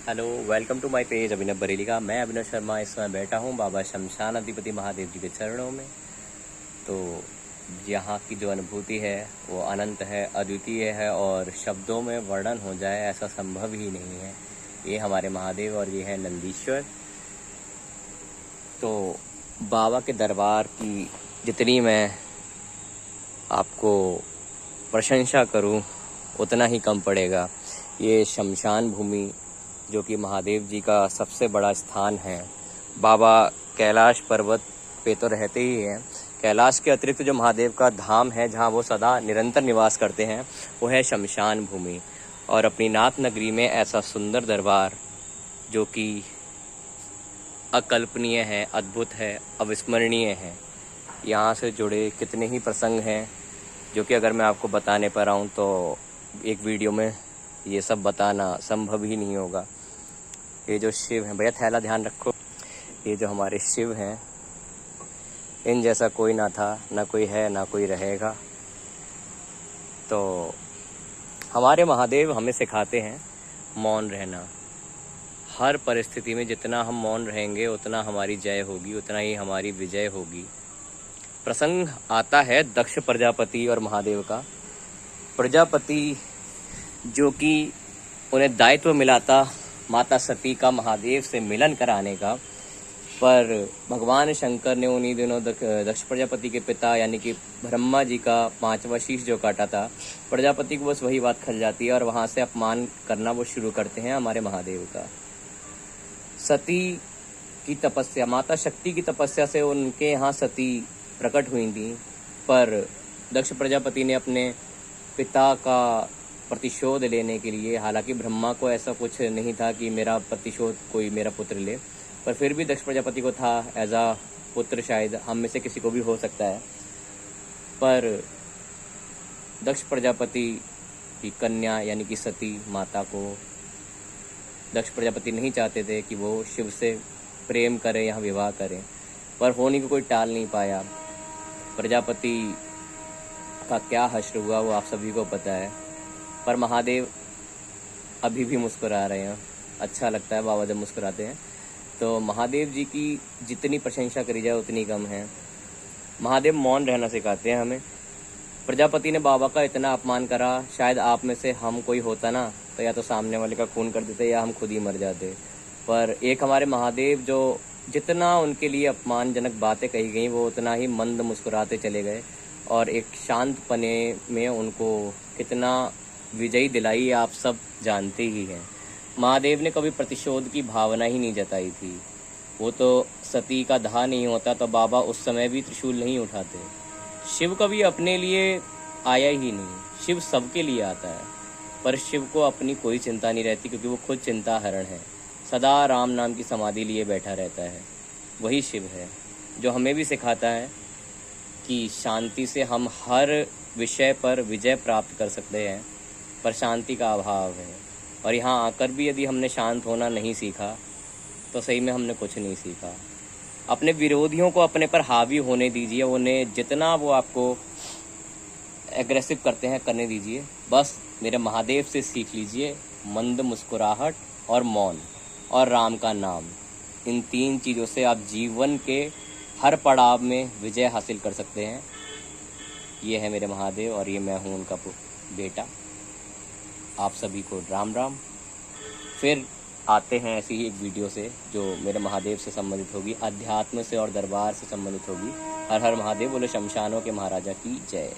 Hello, welcome to my page Abhinav Bareilly का। मैं अभिनव शर्मा इस समय बैठा हूँ बाबा शमशान अधिपति महादेव जी के चरणों में। तो यहाँ की जो अनुभूति है वो अनंत है, अद्वितीय है और शब्दों में वर्णन हो जाए ऐसा संभव ही नहीं है। ये हमारे महादेव और ये है नंदीश्वर। तो बाबा के दरबार की जितनी मैं आपको प्रशंसा करूँ उतना ही कम पड़ेगा। ये शमशान भूमि जो कि महादेव जी का सबसे बड़ा स्थान है। बाबा कैलाश पर्वत पे तो रहते ही हैं। कैलाश के अतिरिक्त जो महादेव का धाम है जहाँ वो सदा निरंतर निवास करते हैं वो है शमशान भूमि। और अपनी नाथ नगरी में ऐसा सुंदर दरबार जो कि अकल्पनीय है, अद्भुत है, अविस्मरणीय है। यहाँ से जुड़े कितने ही प्रसंग हैं जो कि अगर मैं आपको बताने पर आऊँ तो एक वीडियो में ये सब बताना संभव ही नहीं होगा। ये जो शिव हैं, भैया थैला ध्यान रखो, ये जो हमारे शिव हैं इन जैसा कोई ना था, ना कोई है, ना कोई रहेगा। तो हमारे महादेव हमें सिखाते हैं मौन रहना। हर परिस्थिति में जितना हम मौन रहेंगे उतना हमारी जय होगी, उतना ही हमारी विजय होगी। प्रसंग आता है दक्ष प्रजापति और महादेव का। प्रजापति जो कि उन्हें दायित्व मिला था माता सती का महादेव से मिलन कराने का, पर भगवान शंकर ने उन्हीं दिनों दक्ष प्रजापति के पिता यानी कि ब्रह्मा जी का 5वां शीश जो काटा था, प्रजापति को बस वही बात खल जाती है और वहाँ से अपमान करना वो शुरू करते हैं हमारे महादेव का। सती की तपस्या, माता शक्ति की तपस्या से उनके यहाँ सती प्रकट हुई थी, पर दक्ष प्रजापति ने अपने पिता का प्रतिशोध लेने के लिए, हालांकि ब्रह्मा को ऐसा कुछ नहीं था कि मेरा प्रतिशोध कोई मेरा पुत्र ले, पर फिर भी दक्ष प्रजापति को था एज आ पुत्र, शायद हम में से किसी को भी हो सकता है। पर दक्ष प्रजापति की कन्या यानी कि सती माता को दक्ष प्रजापति नहीं चाहते थे कि वो शिव से प्रेम करें या विवाह करें, पर होने को कोई टाल नहीं पाया। प्रजापति का क्या हश्र हुआ वो आप सभी को पता है, पर महादेव अभी भी मुस्कुरा रहे हैं। अच्छा लगता है बाबा जब मुस्कुराते हैं। तो महादेव जी की जितनी प्रशंसा करी जाए उतनी कम है। महादेव मौन रहना सिखाते हैं हमें। प्रजापति ने बाबा का इतना अपमान करा, शायद आप में से हम कोई होता ना तो या तो सामने वाले का खून कर देते या हम खुद ही मर जाते। पर एक हमारे महादेव जो जितना उनके लिए अपमानजनक बातें कही गई वो उतना ही मंद मुस्कुराते चले गए और एक शांत पने में उनको कितना विजयी दिलाई आप सब जानते ही हैं। महादेव ने कभी प्रतिशोध की भावना ही नहीं जताई थी। वो तो सती का दाह नहीं होता तो बाबा उस समय भी त्रिशूल नहीं उठाते। शिव कभी अपने लिए आया ही नहीं, शिव सबके लिए आता है, पर शिव को अपनी कोई चिंता नहीं रहती क्योंकि वो खुद चिंता हरण है। सदा राम नाम की समाधि लिए बैठा रहता है। वही शिव है जो हमें भी सिखाता है कि शांति से हम हर विषय पर विजय प्राप्त कर सकते हैं, पर शांति का अभाव है। और यहाँ आकर भी यदि हमने शांत होना नहीं सीखा तो सही में हमने कुछ नहीं सीखा। अपने विरोधियों को अपने पर हावी होने दीजिए, उन्हें जितना वो आपको एग्रेसिव करते हैं करने दीजिए। बस मेरे महादेव से सीख लीजिए मंद मुस्कुराहट और मौन और राम का नाम। इन 3 चीज़ों से आप जीवन के हर पड़ाव में विजय हासिल कर सकते हैं। ये है मेरे महादेव और ये मैं हूँ उनका बेटा। आप सभी को राम राम। फिर आते हैं ऐसी ही एक वीडियो से जो मेरे महादेव से संबंधित होगी, अध्यात्म से और दरबार से संबंधित होगी। हर हर महादेव, बोले शमशानों के महाराजा की जय।